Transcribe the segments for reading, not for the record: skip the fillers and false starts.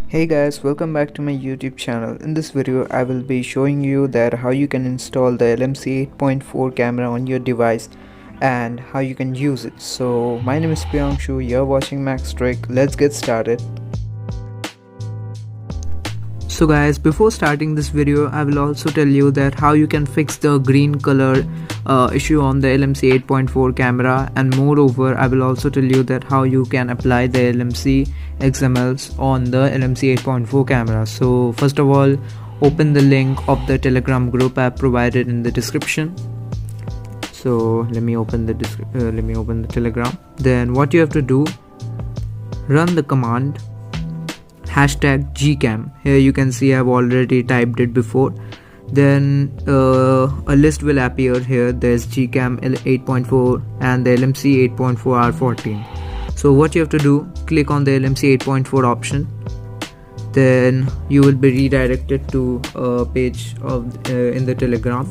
Hey guys, welcome back to my YouTube channel. In this video I will be showing you that how you can install the LMC 8.4 camera on your device and how you can use it. So my name is Priyanshu, you're watching Max Trick. Let's get started. So guys, before starting this video I will also tell you that how you can fix the green color issue on the LMC 8.4 camera, and moreover I will also tell you that how you can apply the LMC XMLs on the LMC 8.4 camera. So first of all, open the link of the Telegram group I have provided in the description. So let me open the Telegram. Then what you have to do, run the command #gcam. Here you can see I've already typed it before. Then a list will appear here. There's gcam 8.4 and the LMC 8.4 R14. So what you have to do, click on the LMC 8.4 option. Then you will be redirected to a page of in the Telegram.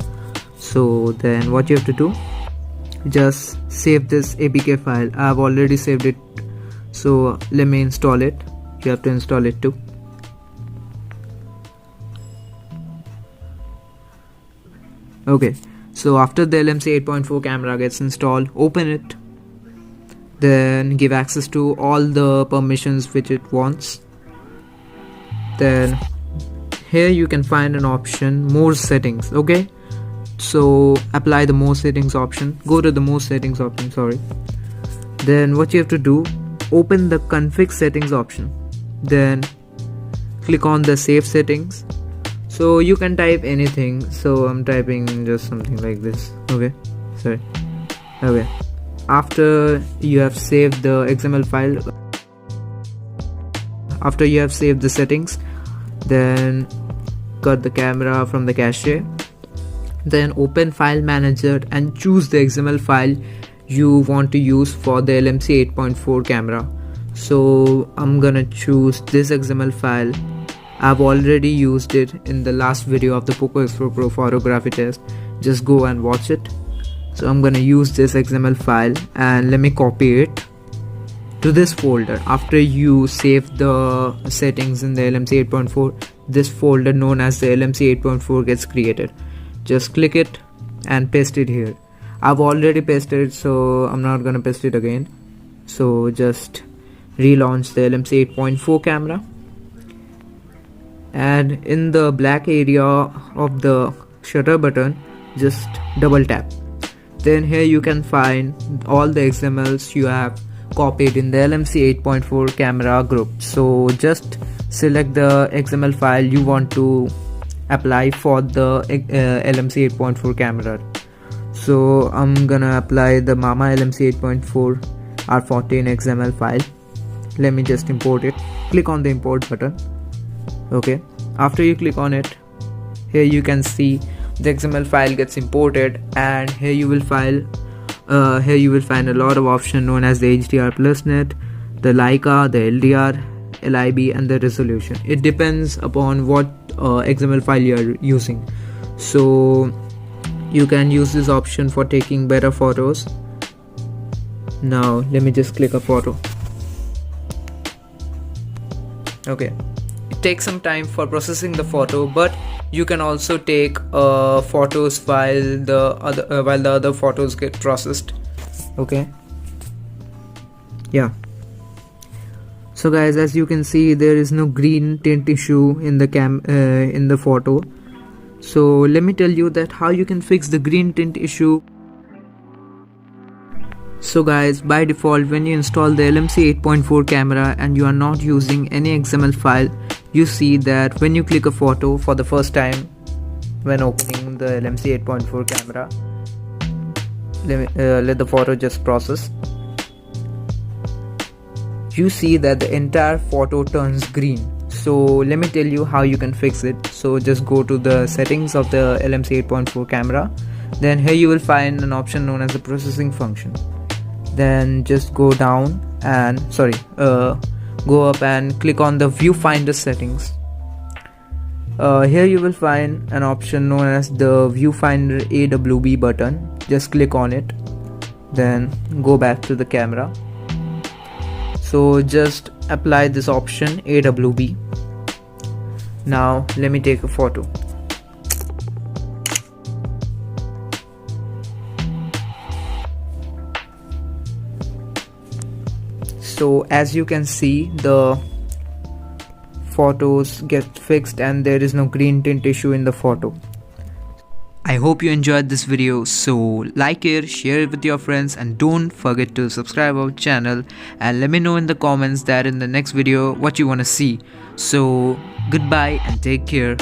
So then what you have to do, just save this APK file. I've already saved it, so let me install it. You have to install it too. Okay, so after the LMC 8.4 camera gets installed, open it. Then give access to all the permissions which it wants. Then here you can find an option, more settings. Okay, so apply the more settings option. Go to the more settings option, sorry. Then what you have to do, open the config settings option. Then click on the save settings. So you can type anything, so I'm typing just something like this. Okay, after you have saved the XML file, after you have saved the settings, then cut the camera from the cache. Then open file manager and choose the XML file you want to use for the LMC 8.4 camera. So I'm gonna choose this XML file. I've already used it in the last video of the Poco X4 Pro photography test. Just go and watch it. So I'm gonna use this XML file and let me copy it to this folder. After you save the settings in the LMC 8.4, this folder known as the LMC 8.4 gets created. Just click it and paste it here. I've already pasted it, so I'm not gonna paste it again. So just relaunch the LMC 8.4 camera, and in the black area of the shutter button, just double tap. Then here you can find all the XMLs you have copied in the LMC 8.4 camera group. So just select the XML file you want to apply for the LMC 8.4 camera. So I'm gonna apply the Mama LMC 8.4 R14 XML file. Let me just import it. Click on the import button. Okay, after you click on it, here you can see the XML file gets imported, and here you will find a lot of options known as the HDR plus net, the Leica, the LDR, LIB, and the resolution. It depends upon what XML file you are using. So you can use this option for taking better photos. Now let me just click a photo. Okay, it takes some time for processing the photo, but you can also take photos while the other photos get processed. Okay, yeah. So guys, as you can see, there is no green tint issue in the photo. So let me tell you that how you can fix the green tint issue. So guys, by default, when you install the LMC 8.4 camera and you are not using any XML file, you see that when you click a photo for the first time when opening the LMC 8.4 camera, let the photo just process. You see that the entire photo turns green. So let me tell you how you can fix it. So just go to the settings of the LMC 8.4 camera. Then here you will find an option known as the processing function. Then just go down and go up and click on the viewfinder settings. Here you will find an option known as the viewfinder AWB button. Just click on it, then go back to the camera. So just apply this option AWB Now let me take a photo. So as you can see, the photos get fixed and there is no green tint issue in the photo. I hope you enjoyed this video, so like it, share it with your friends, and don't forget to subscribe our channel and let me know in the comments that in the next video what you want to see. So goodbye and take care.